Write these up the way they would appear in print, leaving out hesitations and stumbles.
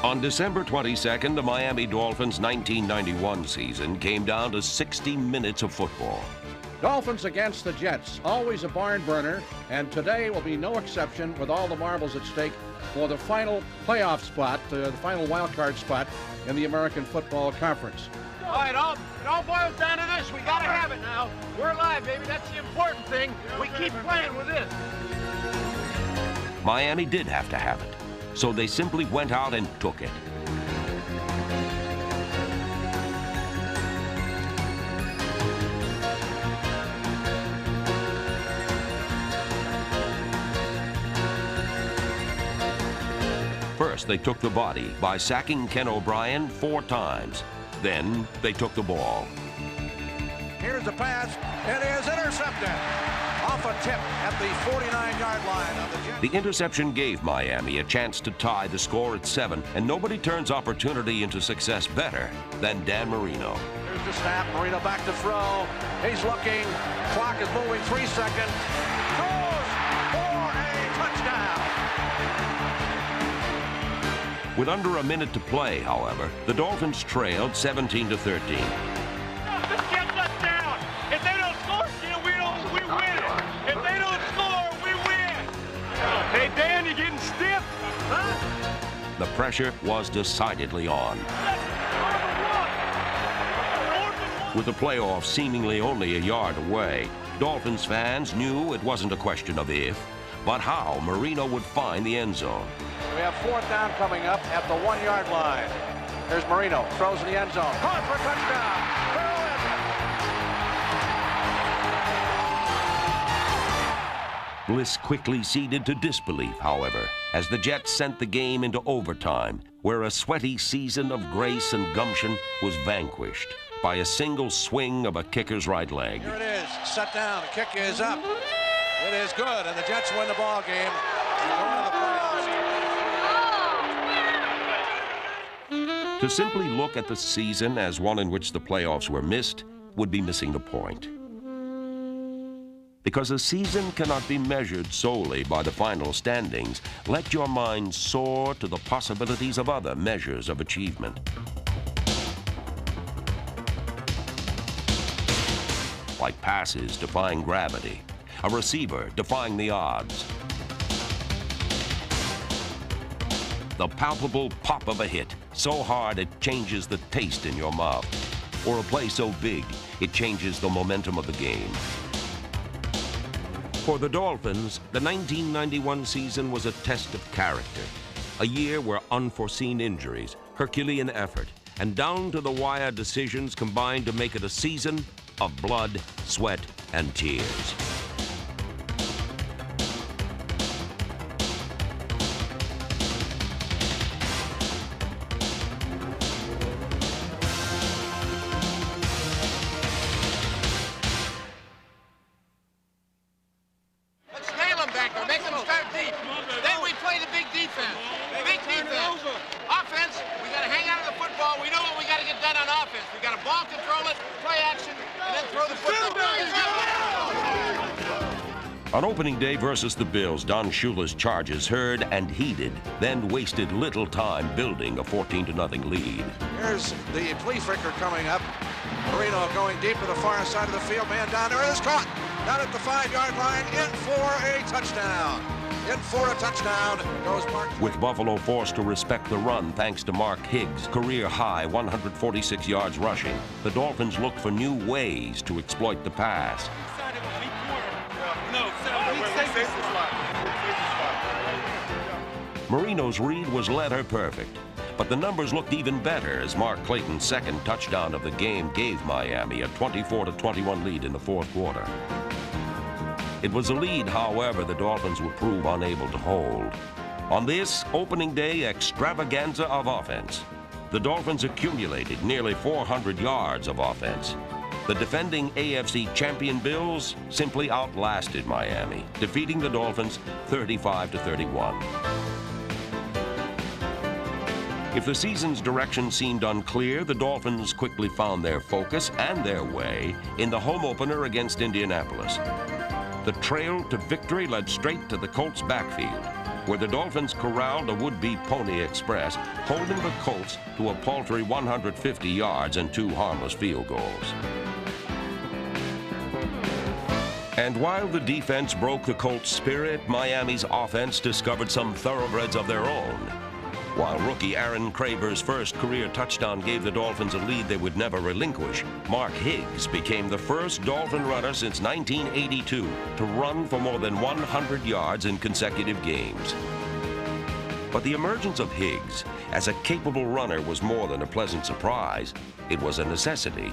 On December 22nd, the Miami Dolphins' 1991 season came down to 60 minutes of football. Dolphins against the Jets, always a barn burner, and today will be no exception with all the marbles at stake for the final playoff spot, the final wild card spot in the American Football Conference. All right, it all boils down to this. We got to have it now. We're alive, baby. That's the important thing. We keep playing with this. Miami did have to have it, so they simply went out and took it. First, they took the body by sacking Ken O'Brien 4 times. Then, they took the ball. Here's the pass. It is intercepted. Off a tip at the 49-yard line of the Jets. The interception gave Miami a chance to tie the score at 7, and nobody turns opportunity into success better than Dan Marino. Here's the snap. Marino back to throw. He's looking. Clock is moving. 3 seconds. Throws for a touchdown. With under a minute to play, however, the Dolphins trailed 17-13. This gets us down. If they don't score, we win. If they don't score, we win. Hey, Dan, you getting stiff? Huh? The pressure was decidedly on. With the playoffs seemingly only a yard away, Dolphins fans knew it wasn't a question of if, but how Marino would find the end zone. We have 4th down coming up at the 1-yard line. There's Marino, throws in the end zone. Caught for a touchdown. Bliss quickly ceded to disbelief, however, as the Jets sent the game into overtime, where a sweaty season of grace and gumption was vanquished by a single swing of a kicker's right leg. Here it is, set down, the kick is up. It is good, and the Jets win the ball game. Going to the playoffs. To simply look at the season as one in which the playoffs were missed would be missing the point. Because a season cannot be measured solely by the final standings, let your mind soar to the possibilities of other measures of achievement. Like passes defying gravity, a receiver defying the odds, the palpable pop of a hit so hard it changes the taste in your mouth, or a play so big it changes the momentum of the game. For the Dolphins, the 1991 season was a test of character, a year where unforeseen injuries, Herculean effort, and down-to-the-wire decisions combined to make it a season of blood, sweat, and tears. On opening day versus the Bills, Don Shula's charges heard and heeded, then wasted little time building a 14-0 lead. Here's the flea flicker coming up. Marino going deep to the far side of the field. Man down there, it is caught. Down at the 5-yard line, in for a touchdown. In for a touchdown goes Mark. With Buffalo forced to respect the run thanks to Mark Higgs' career-high 146 yards rushing, the Dolphins looked for new ways to exploit the pass. Marino's read was letter perfect, but the numbers looked even better as Mark Clayton's second touchdown of the game gave Miami a 24-21 lead in the 4th quarter. It was a lead, however, the Dolphins would prove unable to hold. On this opening day extravaganza of offense, the Dolphins accumulated nearly 400 yards of offense. The defending AFC champion Bills simply outlasted Miami, defeating the Dolphins 35-31. If the season's direction seemed unclear, the Dolphins quickly found their focus and their way in the home opener against Indianapolis. The trail to victory led straight to the Colts' backfield. where the Dolphins corralled a would-be Pony Express, holding the Colts to a paltry 150 yards and 2 harmless field goals. And while the defense broke the Colts' spirit, Miami's offense discovered some thoroughbreds of their own. While rookie Aaron Craver's first career touchdown gave the Dolphins a lead they would never relinquish, Mark Higgs became the first Dolphin runner since 1982 to run for more than 100 yards in consecutive games. But the emergence of Higgs as a capable runner was more than a pleasant surprise. It was a necessity.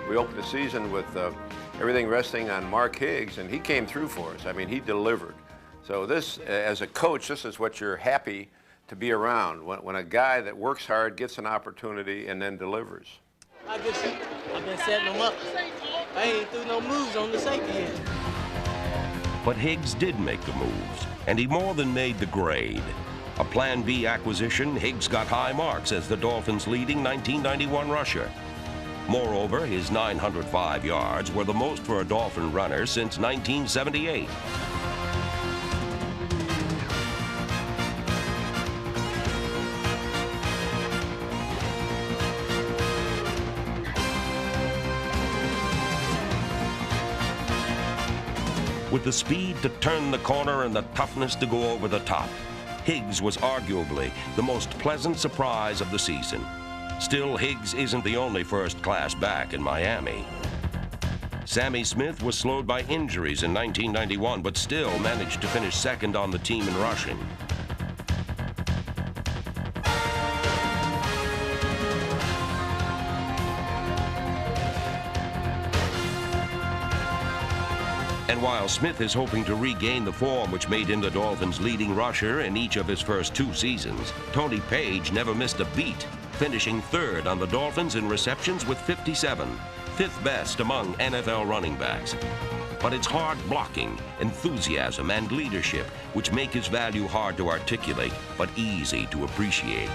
We opened the season with everything resting on Mark Higgs, and he came through for us. I mean, he delivered. So this, as a coach, this is what you're happy to be around, when a guy that works hard gets an opportunity and then delivers. I've been setting them up. I ain't threw no moves on the safety yet. But Higgs did make the moves, and he more than made the grade. A Plan B acquisition, Higgs got high marks as the Dolphins' leading 1991 rusher. Moreover, his 905 yards were the most for a Dolphin runner since 1978. With the speed to turn the corner and the toughness to go over the top, Higgs was arguably the most pleasant surprise of the season. Still, Higgs isn't the only first-class back in Miami. Sammy Smith was slowed by injuries in 1991, but still managed to finish second on the team in rushing. And while Smith is hoping to regain the form which made him the Dolphins' leading rusher in each of his first 2 seasons, Tony Page never missed a beat, finishing 3rd on the Dolphins in receptions with 57, 5th best among NFL running backs. But it's hard blocking, enthusiasm, and leadership which make his value hard to articulate, but easy to appreciate.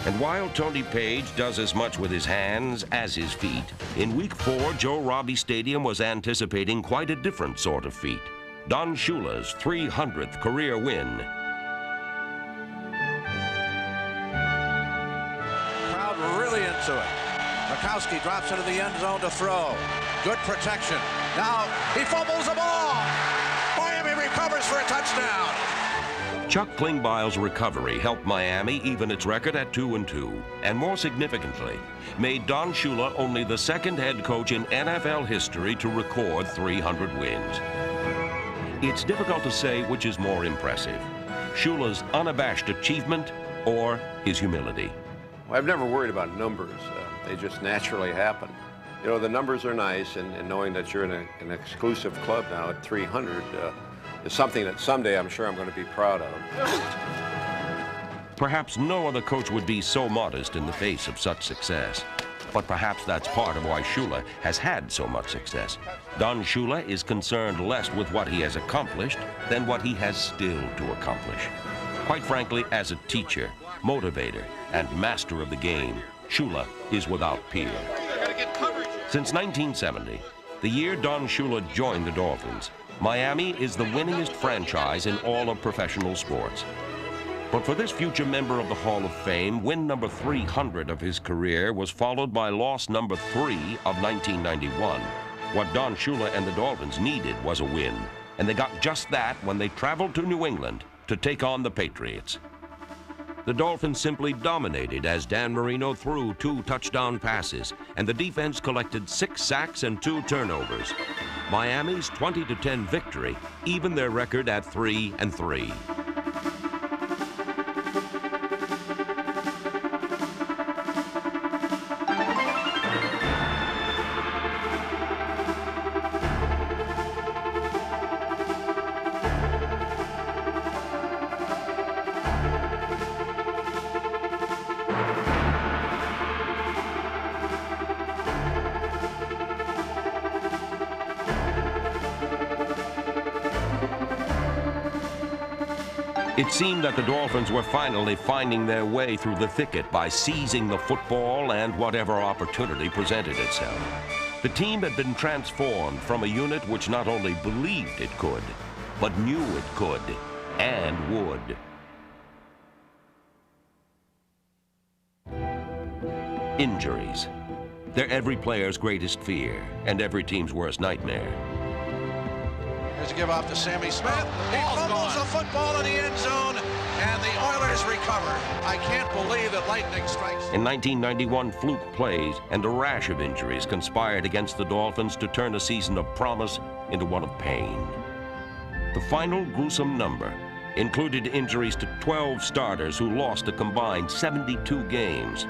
And while Tony Page does as much with his hands as his feet, in Week 4, Joe Robbie Stadium was anticipating quite a different sort of feat. Don Shula's 300th career win. Crowd really into it. Mikowski drops into the end zone to throw. Good protection. Now he fumbles the ball. Miami recovers for a touchdown. Chuck Klingbeil's recovery helped Miami even its record at 2-2, and more significantly, made Don Shula only the 2nd head coach in NFL history to record 300 wins. It's difficult to say which is more impressive, Shula's unabashed achievement or his humility. Well, I've never worried about numbers. They just naturally happen. You know, the numbers are nice, and knowing that you're in an exclusive club now at 300, is something that someday I'm sure I'm going to be proud of. Perhaps no other coach would be so modest in the face of such success. But perhaps that's part of why Shula has had so much success. Don Shula is concerned less with what he has accomplished than what he has still to accomplish. Quite frankly, as a teacher, motivator, and master of the game, Shula is without peer. Since 1970, the year Don Shula joined the Dolphins, Miami is the winningest franchise in all of professional sports. But for this future member of the Hall of Fame, win number 300 of his career was followed by loss number 3 of 1991. What Don Shula and the Dolphins needed was a win, and they got just that when they traveled to New England to take on the Patriots. The Dolphins simply dominated as Dan Marino threw 2 touchdown passes, and the defense collected 6 sacks and 2 turnovers. Miami's 20-10 victory evened their record at 3-3. It seemed that the Dolphins were finally finding their way through the thicket by seizing the football and whatever opportunity presented itself. The team had been transformed from a unit which not only believed it could, but knew it could and would. Injuries. They're every player's greatest fear and every team's worst nightmare. Here's a give off to Sammy Smith. He fumbles the football in the end zone, and the Oilers recover. I can't believe that lightning strikes. In 1991, fluke plays and a rash of injuries conspired against the Dolphins to turn a season of promise into one of pain. The final gruesome number included injuries to 12 starters who lost a combined 72 games.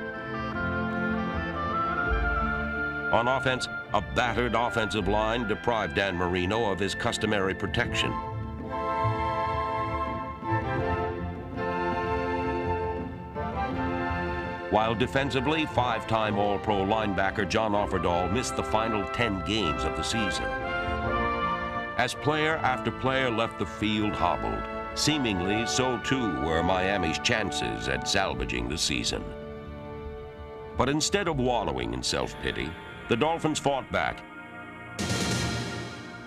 On offense, a battered offensive line deprived Dan Marino of his customary protection. While defensively, five-time All-Pro linebacker John Offerdahl missed the final 10 games of the season. As player after player left the field hobbled, seemingly so too were Miami's chances at salvaging the season. But instead of wallowing in self-pity, the Dolphins fought back,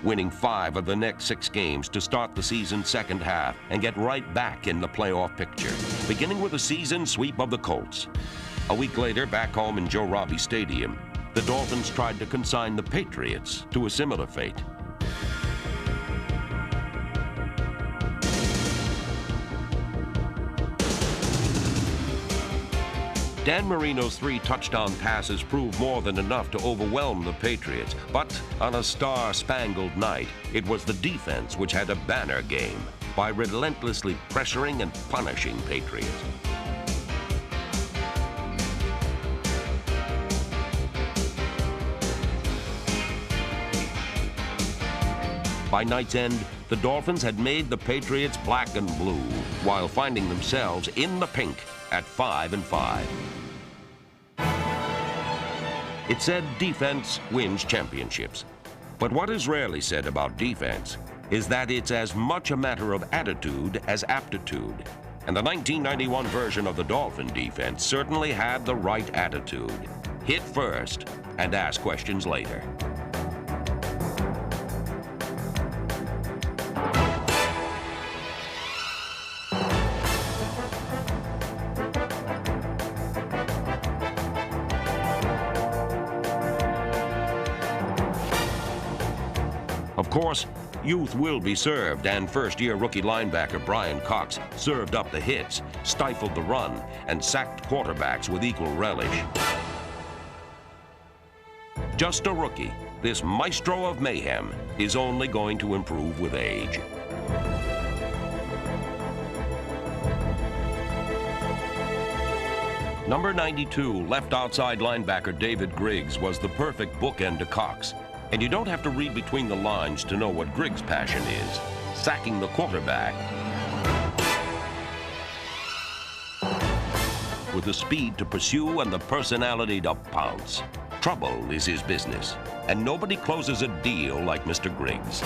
winning 5 of the next 6 games to start the season's second half and get right back in the playoff picture, beginning with a season sweep of the Colts. A week later, back home in Joe Robbie Stadium, the Dolphins tried to consign the Patriots to a similar fate. Dan Marino's 3 touchdown passes proved more than enough to overwhelm the Patriots, but on a star-spangled night, it was the defense which had a banner game by relentlessly pressuring and punishing Patriots. By night's end, the Dolphins had made the Patriots black and blue, while finding themselves in the pink at 5-5. It said defense wins championships. But what is rarely said about defense is that it's as much a matter of attitude as aptitude. And the 1991 version of the Dolphin defense certainly had the right attitude. Hit first and ask questions later. Of course, youth will be served, and first-year rookie linebacker Brian Cox served up the hits, stifled the run, and sacked quarterbacks with equal relish. Just a rookie, this maestro of mayhem is only going to improve with age. Number 92, left outside linebacker David Griggs was the perfect bookend to Cox. And you don't have to read between the lines to know what Griggs' passion is: sacking the quarterback with the speed to pursue and the personality to pounce. Trouble is his business, and nobody closes a deal like Mr. Griggs.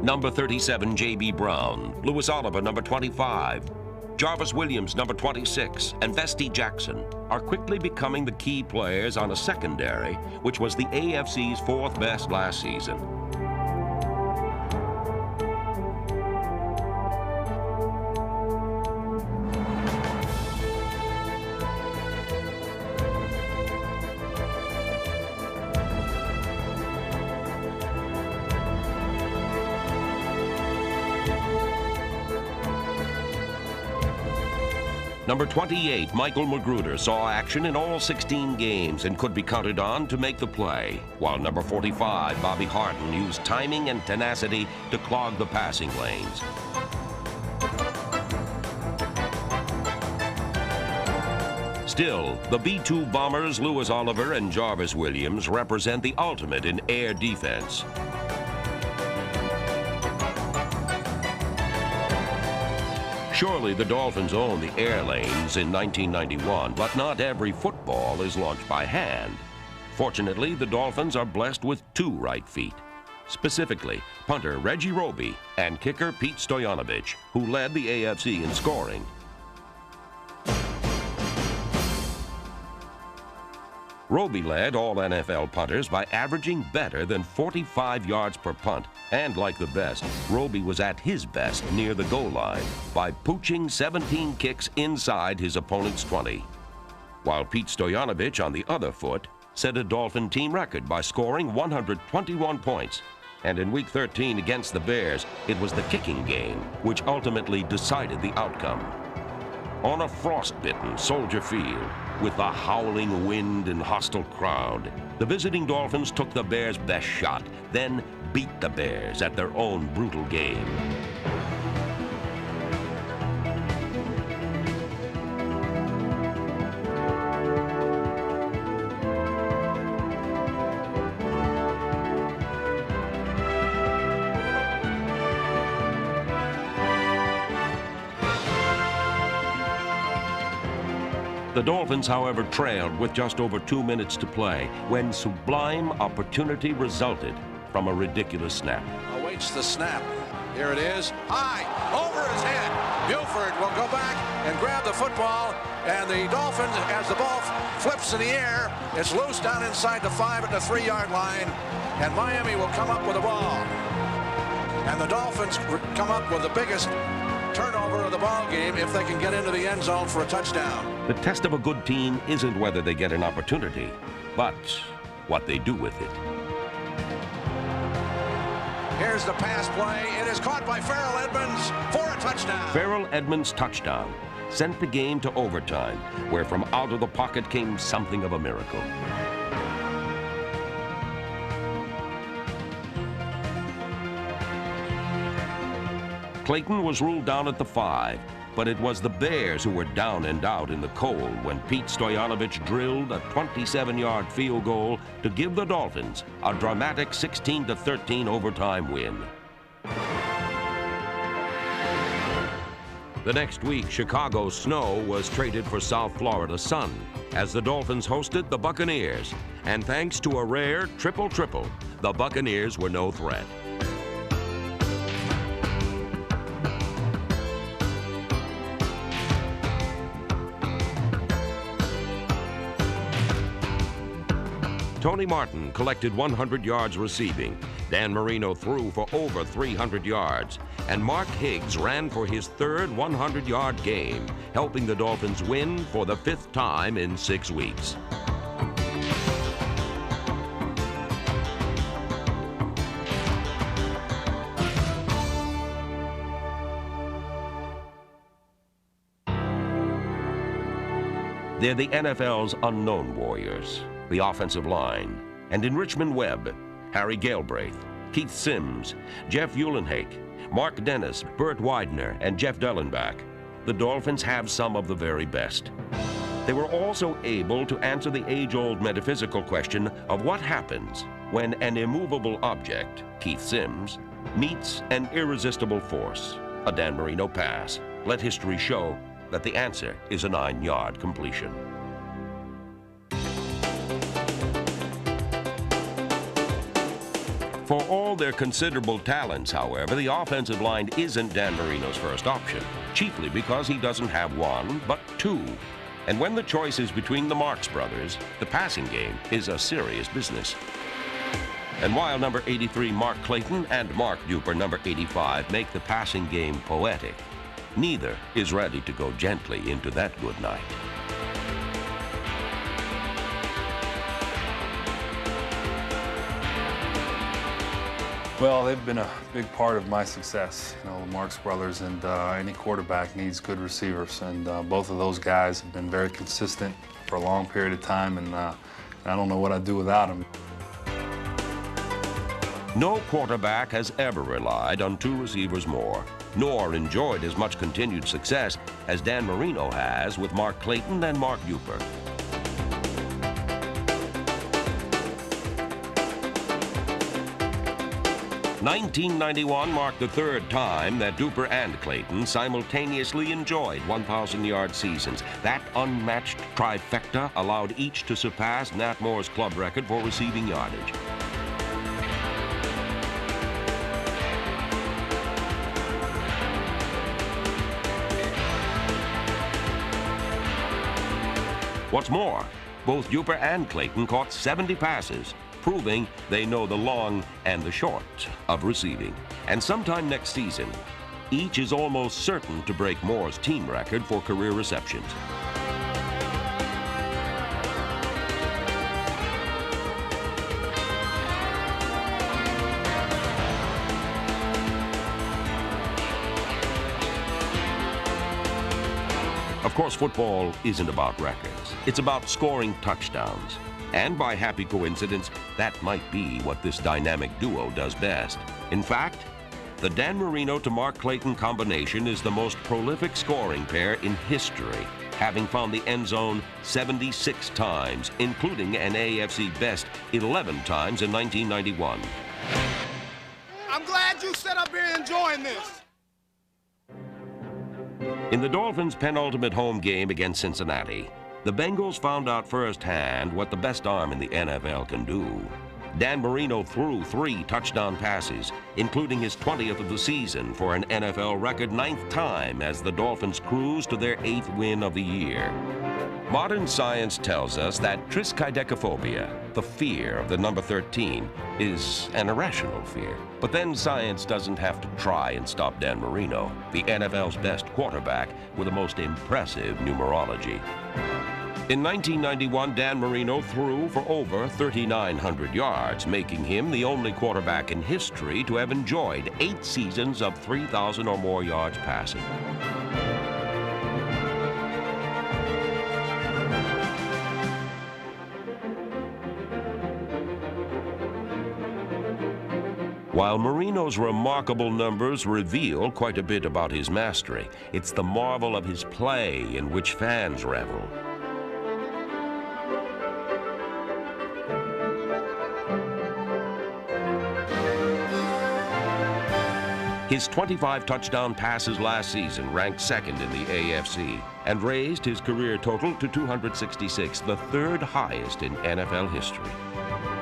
Number 37, J.B. Brown, Louis Oliver, number 25, Jarvis Williams, number 26, and Vesti Jackson are quickly becoming the key players on a secondary, which was the AFC's 4th best last season. Number 28, Michael Magruder, saw action in all 16 games and could be counted on to make the play, while number 45, Bobby Harden, used timing and tenacity to clog the passing lanes. Still, the B-2 bombers Louis Oliver and Jarvis Williams represent the ultimate in air defense. Surely the Dolphins own the air lanes in 1991, but not every football is launched by hand. Fortunately, the Dolphins are blessed with 2 right feet. specifically punter Reggie Roby and kicker Pete Stoyanovich, who led the AFC in scoring. Roby led all NFL punters by averaging better than 45 yards per punt. And like the best, Roby was at his best near the goal line by pooching 17 kicks inside his opponent's 20. While Pete Stoyanovich, on the other foot, set a Dolphin team record by scoring 121 points. And in Week 13 against the Bears, it was the kicking game which ultimately decided the outcome. On a frost-bitten Soldier Field, with a howling wind and hostile crowd, the visiting Dolphins took the Bears' best shot, then beat the Bears at their own brutal game. The Dolphins, however, trailed with just over 2 minutes to play when sublime opportunity resulted from a ridiculous snap. Awaits the snap. Here it is. High, over his head. Buford will go back and grab the football, and the Dolphins, as the ball flips in the air, it's loose down inside the 5 at the 3-yard line, and Miami will come up with the ball. And the Dolphins come up with the biggest turnover of the ball game if they can get into the end zone for a touchdown. The test of a good team isn't whether they get an opportunity, but what they do with it. Here's the pass play. It is caught by Farrell Edmonds for a touchdown. Farrell Edmonds' touchdown sent the game to overtime, where from out of the pocket came something of a miracle. Clayton was ruled down at the 5, but it was the Bears who were down and out in the cold when Pete Stoyanovich drilled a 27-yard field goal to give the Dolphins a dramatic 16-13 overtime win. The next week, Chicago's snow was traded for South Florida sun as the Dolphins hosted the Buccaneers. And thanks to a rare triple-triple, the Buccaneers were no threat. Tony Martin collected 100 yards receiving. Dan Marino threw for over 300 yards. And Mark Higgs ran for his third 100-yard game, helping the Dolphins win for the 5th time in 6 weeks. They're the NFL's unknown warriors. The offensive line, and in Richmond Webb, Harry Galbraith, Keith Sims, Jeff Uhlenhake, Mark Dennis, Burt Widener, and Jeff Dellenbach. The Dolphins have some of the very best. They were also able to answer the age-old metaphysical question of what happens when an immovable object, Keith Sims, meets an irresistible force, a Dan Marino pass. Let history show that the answer is a 9-yard completion. For all their considerable talents, however, the offensive line isn't Dan Marino's first option, chiefly because he doesn't have one, but two. And when the choice is between the Marx brothers, the passing game is a serious business. And while number 83 Mark Clayton and Mark Duper, number 85, make the passing game poetic, neither is ready to go gently into that good night. Well, they've been a big part of my success, you know, the Marx brothers, and any quarterback needs good receivers, and both of those guys have been very consistent for a long period of time, and I don't know what I'd do without them. No quarterback has ever relied on two receivers more, nor enjoyed as much continued success as Dan Marino has with Mark Clayton and Mark Duper. 1991 marked the third time that Duper and Clayton simultaneously enjoyed 1,000-yard seasons. That unmatched trifecta allowed each to surpass Nat Moore's club record for receiving yardage. What's more, both Duper and Clayton caught 70 passes, proving they know the long and the short of receiving. And sometime next season, each is almost certain to break Moore's team record for career receptions. Of course, football isn't about records. It's about scoring touchdowns. And by happy coincidence, that might be what this dynamic duo does best. In fact, the Dan Marino to Mark Clayton combination is the most prolific scoring pair in history, having found the end zone 76 times, including an AFC best 11 times in 1991. I'm glad you sat up here enjoying this. In the Dolphins' penultimate home game against Cincinnati, the Bengals found out firsthand what the best arm in the NFL can do. Dan Marino threw 3 touchdown passes, including his 20th of the season for an NFL record 9th time as the Dolphins cruise to their 8th win of the year. Modern science tells us that triskaidekaphobia, the fear of the number 13, is an irrational fear. But then science doesn't have to try and stop Dan Marino, the NFL's best quarterback with the most impressive numerology. In 1991, Dan Marino threw for over 3,900 yards, making him the only quarterback in history to have enjoyed 8 seasons of 3,000 or more yards passing. While Marino's remarkable numbers reveal quite a bit about his mastery, it's the marvel of his play in which fans revel. His 25 touchdown passes last season ranked 2nd in the AFC and raised his career total to 266, the 3rd highest in NFL history.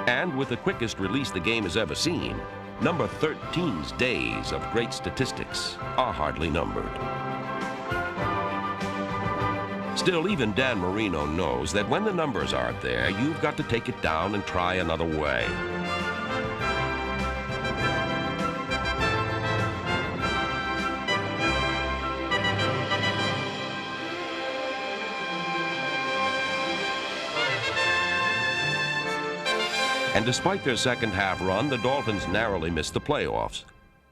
And with the quickest release the game has ever seen, number 13's days of great statistics are hardly numbered. Still, even Dan Marino knows that when the numbers aren't there, you've got to take it down and try another way. And despite their second-half run, the Dolphins narrowly missed the playoffs.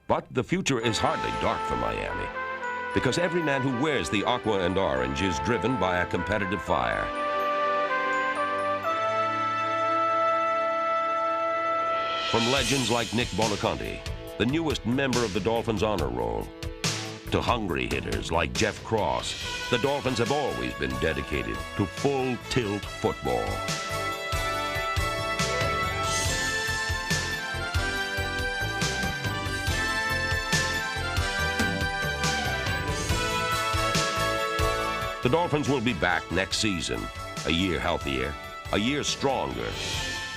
But the future is hardly dark for Miami, because every man who wears the aqua and orange is driven by a competitive fire. From legends like Nick Bonaconte, the newest member of the Dolphins honor roll, to hungry hitters like Jeff Cross, the Dolphins have always been dedicated to full-tilt football. The Dolphins will be back next season, a year healthier, a year stronger,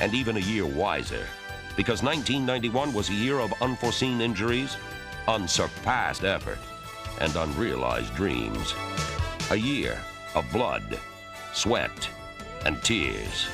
and even a year wiser. Because 1991 was a year of unforeseen injuries, unsurpassed effort, and unrealized dreams. A year of blood, sweat, and tears.